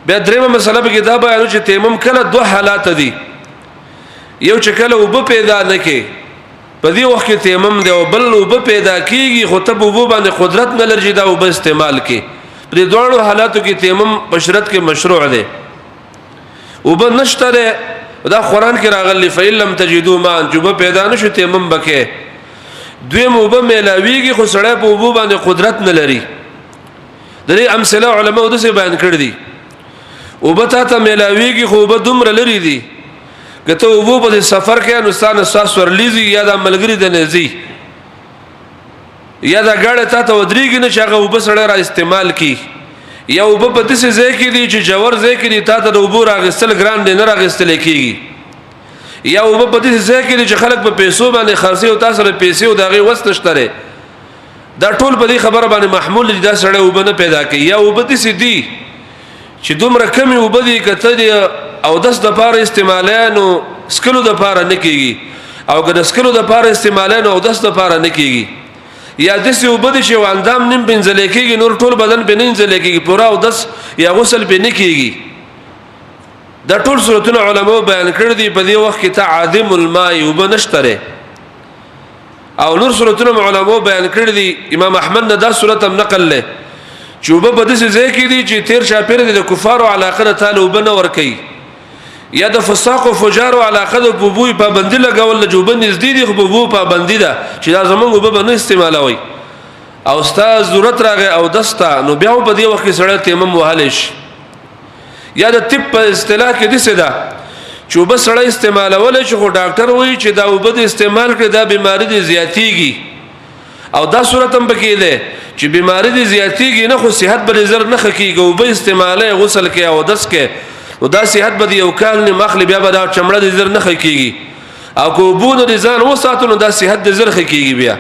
بیا درېمه مسله به کې دا بیانو چې تیمم کله دوه حالات دي. یو چې کله وب پیدا نه کې په دې وخت کې تیمم دی، او بل وب پیدا کیږي خو ته وب باندې قدرت نه لري دا وب استعمال کې. په دې دوه حالاتو کې تیمم بشرت کې مشروع دی. وب نشته ده دا قران کې راغلی فإن لم تجدوا ماء جوب پیدا نشو تیمم بکې. دویم وب ملاویږي خو سړی په وب باندې قدرت نه لري. درې امثله علماء د څه بیان کړی دي. وب ته ملاویږي خو وب دومره لري دي کته وب په سفر کې انسان اساس ورلیزي یا د ملګری د نزي یا دا غاړه ته ودرېږي نه چې هغه وب سره را استعمال کی. یا وب په دې ځای کې دي چې جوور ځای کې دي ته د وب راغستل ګران دي نه راغستل کیږي. یا وب په دې ځای کې دي چې خلک په پیسو باندې خرڅي او تاسو له پیسې او دغه وسط شته. دا ټول په دې خبره باندې محمول دي دا سره وب نه پیدا کوي. یا وب دې سدي چې دومره کمی وب دي کته دي او داس د پاره استعمالانو سکلو د پاره نه کیږي، او که د سکلو د پاره استعمالانو او داس د پاره نه کیږي. یا د څه وبد شي واندام نیم بنځل کېږي نور ټول بدن په نینځل کېږي پورا او داس یا غسل په نه کېږي. دا ټول صورتونه علماء بیان کړی دي. په دې وخت کې تعادم الماء وبنشتره او نور صورتونه علماء بیان کړی دي. امام احمد نه دا صورت هم نقل له چې وب په دې ځای کې دي چې تیر شاپیر د کفارو علاقه تعالی وبنه ور کوي، یا د فساق او فجار علاقه د بوبوي پابندي لګول د جوبن نږدې دي خو بوبو پابندي ده چې دا زمونږ وب نه استعمالوي او استاد ضرورت راغی او دستا نو بیا په دې وخت کې سره تیمم وهلش. یا د طب په اصطلاح کې دي سدا چې وب سره استعمالول چې خو ډاکټر وایي چې دا وب د استعمال کړي دا بیماری دي زیاتیږي او دا صورت هم پکې ده چې بیماری دي زیاتیږي نه خو صحت به نظر نه خکېږي. وب استعماله غسل کې او دس کې او دا صحت به یو کال نه مخلي بیا به دا چمړه د زر نه خکېږي او کو بونه د ځان وساتو نو دا صحت د زر خکېږي. بیا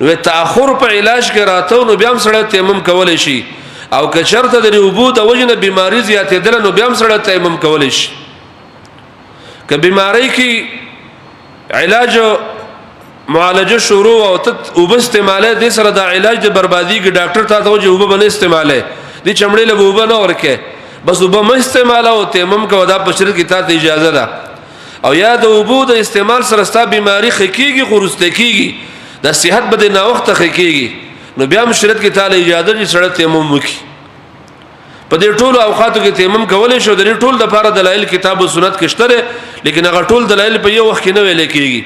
نو تاخر په علاج کې راتو نو بیا هم سره تیمم کولای شي، او که شرط د وبو د وجنه بیماری زیاتېدل نو بیا هم سره تیمم کولای شي. که بیماری کې علاج معالجه شروع او وب استعماله د سره د علاج د بربادي کې ډاکټر ته ته وب بنه استعماله دي چمړې له وب نه ورکه بس وب ما استعماله او تیمم کو دا بشرت کی ته اجازه ده. او یا د وبو د استعمال سره ستا بیماری خکېږي خورسته کېږي د صحت بده نه وخت خکېږي نو بیا مشرت کی تعالی اجازه دي سره تیمم وکي. په دې ټولو اوقاتو کې تیمم کولای شو. د دې ټول د لپاره دلایل کتاب او سنت کې شته لیکن هغه ټول دلایل په یو وخت کې نه ویل کېږي.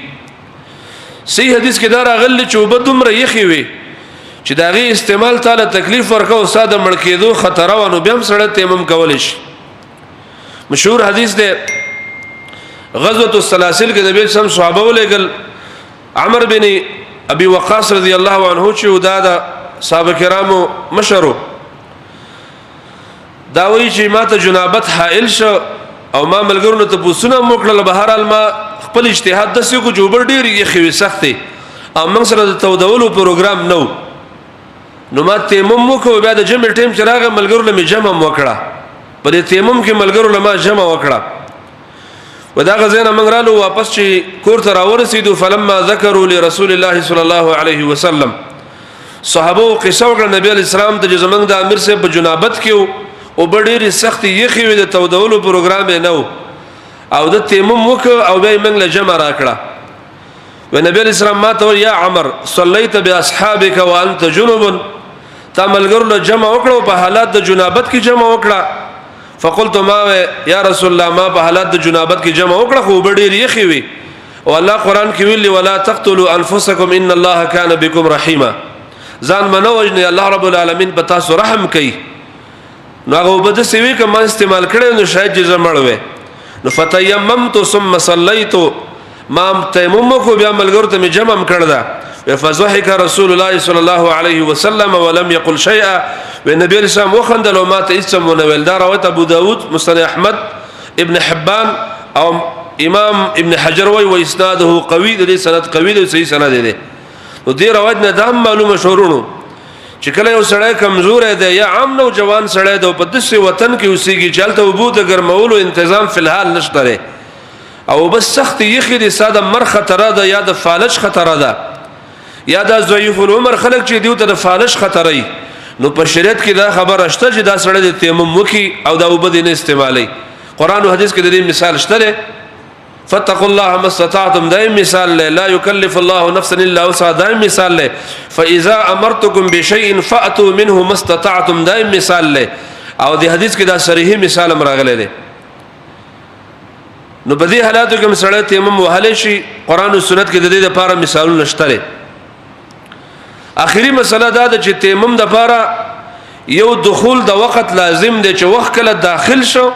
صحیح حدیث کې دا راغلی چې وب دومره یخي وي چې داغي استعمال تعالی تکلیف ورکو او ساده مړ کېدو خطر او نو بیا سره تیمم کول شي. مشهور حدیث ده غزوه السلاسل کې د نبی سم صحابه ولګل عمرو بن ابي وقاص رضی الله عنه چې دا صحابه کرامو مشرو دا وی چې ماته جنابت حائل شو او ما ملګرو ته پوښتنه وکړه بهرال ما خپل اجتهاد د سې کو جوبر ډیر یې خوي سختي او موږ سره د تودولو پروګرام نو ما تیمم وکړو. بیا د جمع ټیم چې راغی ملګرو له جمع وکړه په دې تیمم کې ملګرو له ما جمع وکړه ودا غزنه موږ رالو واپس چې کور ته راورسېدو. فلما ذکروا لرسول الله صلی الله علیه وسلم صحابه قصه وکړه نبی علیہ السلام ته زمنګ د امیر سے په جنابت کې او ډېری سختي یخي وي د تودولو پروګرام نه او د تیمم وکړه او بیا موږ له جمع راکړه. ونبي عليه السلام ما ته يا عمر صليت باصحابك وانت جنوب تا ملګرو له جمع وکړو په حالات د جنابت کې جمع وکړه. فقلت ما يا رسول الله ما په حالات د جنابت کې جمع وکړه خو ډېر یخي وي او الله قران کې ویلي ولا تقتلوا انفسكم ان الله كان بكم رحيما. ځان منوجنه الله رب العالمین په تاسو رحم کوي. نو هغه وبد سوي کما استعمال کړي نو شاید جزا مړوي. نو فتيممت ثم صليت ما تیمم کو بیا ملګرو ته جمع کړه دا. فضحك رسول الله صلى الله عليه وسلم ولم يقل شيئا. والنبي صلى الله عليه وسلم وخندل وما تاسم ونويل دار رواه ابو داود مسند احمد ابن حبان او امام ابن حجر واسناده قوي دي سند قوي دي صحیح سند دي. نو دې روایت نه دا معلومه شورونو چې کله یو سړی کمزور دی یا عام نو جوان سړی دی په دسه وطن کې اوسېږي چلته وبو د ګرمولو تنظیم فلحال نشته او بس سخت یخي دي ساده مر خطر ده یا د فالج خطر ده یا د ضعیف العمر خلک چې دیو ته د فالج خطرای نو په شریعت کې دا خبره شته چې دا سړی د تیمم وکي او دا وبد نه استعمالي قران او حدیث کې د دې مثال شته فتقوا الله ما استطعتم دائم مثال لا يكلف الله نفسا الا وسعها دائم مثال فاذا امرتكم بشيء فاتوا منه ما استطعتم دائم مثال او د حدیث کې دا صریح مثال راغلی دی نو په دې حالاتو کې مسله تیمم وهله شي قران او سنت کې د دې لپاره مثالونه شته اخیری مسله دا ده چې تیمم د لپاره یو دخول د وخت لازم دی چې وخت کله داخل شو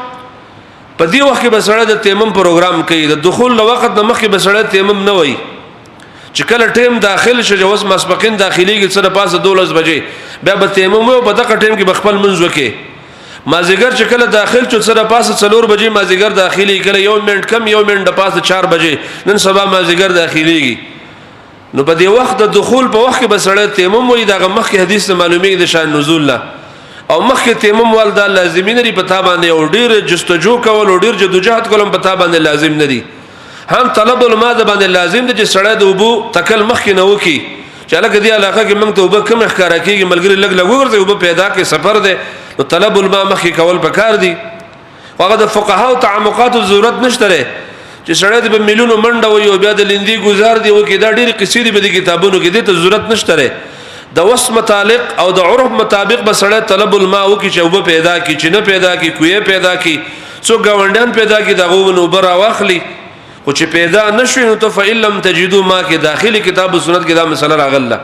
په دې وخت کې بسړه د تیمم پروګرام کوي د دخول له وخت د مخکې بسړه تیمم نه وای چې کله ټیم داخل شي اوس مسبقین داخليږي سره پاسه 12 بجې بیا به تیمم او په دغه ټیم کې بخپل منځ وکي مازیګر چې کله داخل شو سره پاسه 4 بجې مازیګر داخلي کله یو منټ کم یو منټ د پاسه 4 بجې نن سبا مازیګر داخليږي نو په دې وخت د دخول په وخت کې بسړه تیمم وای دغه مخکې حدیث معلومیږي د شان نزول لا او مخکې تیمم والدا لازمي نه دی پتا باندې او ډیر جستجو کول او ډیر جدوجہد کولم پتا باندې لازم نه دی هم طلب علماء باندې لازم دی چې سړی د وبو تکل مخکې نه وکي چې لکه دی علاقه کې موږ ته وب کم احکار کیږي ملګری لګ لګورځي وب پیدا کې سفر دی نو طلب علماء مخکې کول پکار دی هغه د فقها او تعمقات ضرورت نشته چې سړی د مليونو منډه وي او بیا د لیندي گزار دی وکي دا ډیر قصې دی په کتابونو کې د ضرورت نشته د وس متعلق او د عرف مطابق بسړی طلب الماء کی چې وب پیدا کی چې نه پیدا کی کوی پیدا کی څو گاونډیان پیدا کی دغه ونو بر واخلی خو چې پیدا نشوي نو ته فإن لم تجدوا ما کې داخلي کتاب او سنت کې دا مسله راغله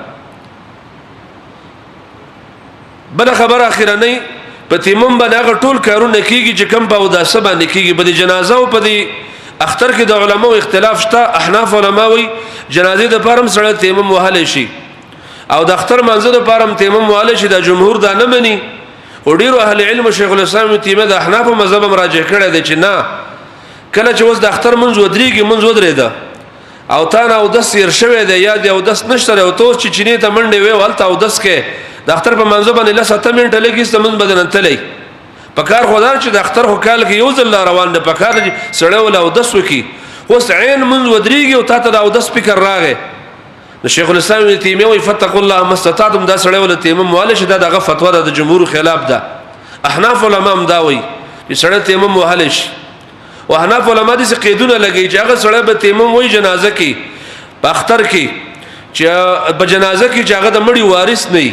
بل خبر اخرنی په تیمم باندې ټول کارونه کیږي چې کم په وداسه باندې کیږي په جنازه او په اختر کې د علماو اختلاف شته احناف علماوی جنازې د پرم سره تیمم وهله شي او د اختر منځ د پرم تیمم واله شي د جمهور دا نه مني او ډیرو اهل علم شیخ الاسلام تیمه د احناف مذهب مراجع کړی دی چې نه کله چې وس د اختر منځ ودرېږي منځ ودرېده او تا نه او د سیر شوی دی یا د او د نشته او تو چې چینه ته منډه وی ولته او دس کې د اختر په منځ باندې له 7 منټه لګي ستمن بدن تللی پکار خدای چې د اختر خو کال کې یو ځل روان دی پکار سړی ول او دس وکي اوس عین منځ ودرېږي او تا ته او دس فکر راغی شیخ الاسلام ابن تیمیه وی فتقوا الله ما استطعتم دا سړی ول تیمم واله شي دا دغه فتوا د جمهور خلاف ده احناف علماء دا وی چې سړی تیمم واله شي او احناف علماء دې قیدونه لګی چې هغه سړی به تیمم وای جنازه کې په اختر کې چې په جنازه کې چې هغه د مړي وارث نه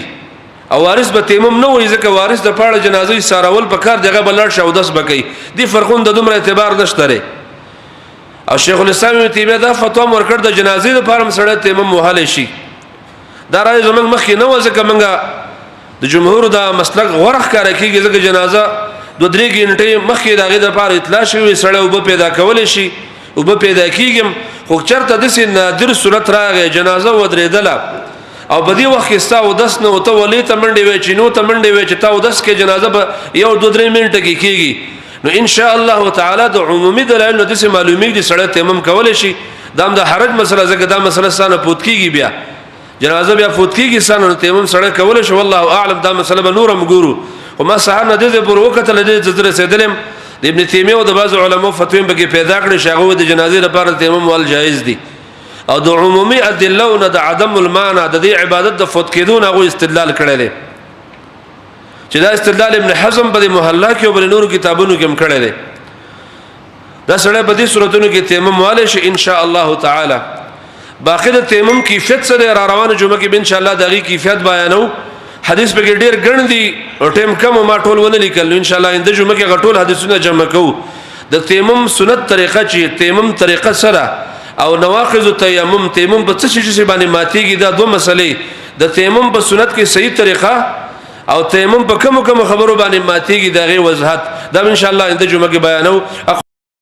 او وارث به تیمم نه وای ځکه وارث د پاړه جنازه سارول په کار دغه بلړ شو داس بکی دي فرقون د دومره اعتبار نشته او شیخ الاسلام ابن تیمیه دا فتوا ورکړ د جنازې لپاره مسړه تیمم وهاله شي دا راځي زمنګ مخکې نه وځه منګه د جمهور دا مسلک غورخ کار کوي ځکه جنازه 2-3 غنټې مخکې دغه لپاره اطلاع شوی سړی وب پیدا کول شي وب پیدا کیږم خو چرته د سین نادر صورت راغی جنازه ودرېدله او په دې وخت کې ستا ودس نه او ته ولې ته منډې وې چې نو ته منډې وې چې تا ودس کې جنازه به یو 2-3 منټه کې کیږي نو ان شاء الله تعالی د عمومي دلایل نو د معلومی دي سړی تیمم کول شي دام د حرج مسله زګه دا مسله سانه پوت کیږي بیا جنازه بیا پوت کیږي سانه تیمم سړی کول شي والله اعلم دا مسله به نورم ګورو او ما سهار نه د پر وخت له دې زدر سیدلم د ابن تیمیه او د بعض علماء فتوی به پیدا کړي شاغو د جنازې لپاره تیمم ول جایز دي او د عمومي ادله نه د عدم المانع د دې عبادت د فوت کېدون هغه استدلال کړي چې دا استدلال ابن حزم په محله کې او بل نور کتابونو کې هم کړی دی دا سره په دې صورتونو کې تیمم والے شي ان شاء الله تعالی باقی د تیمم کیفیت سره را روانه جمعه کې ان شاء الله دغه کیفیت بیانو حدیث په ډیر ګڼ دي او ټیم کم ما ټول ونه لیکل ان شاء الله اند جمعه کې غټول حدیثونه جمع کوو د تیمم سنت طریقه چې تیمم طریقه سره او نواقض التیمم تیمم په څه شي باندې ماتيږي دا دوه مسلې د تیمم په سنت کې صحیح طریقه او تیمم په کوم خبرو باندې ماتيږي دغه وضاحت دا ان شاء الله اند جمعه کې بیانو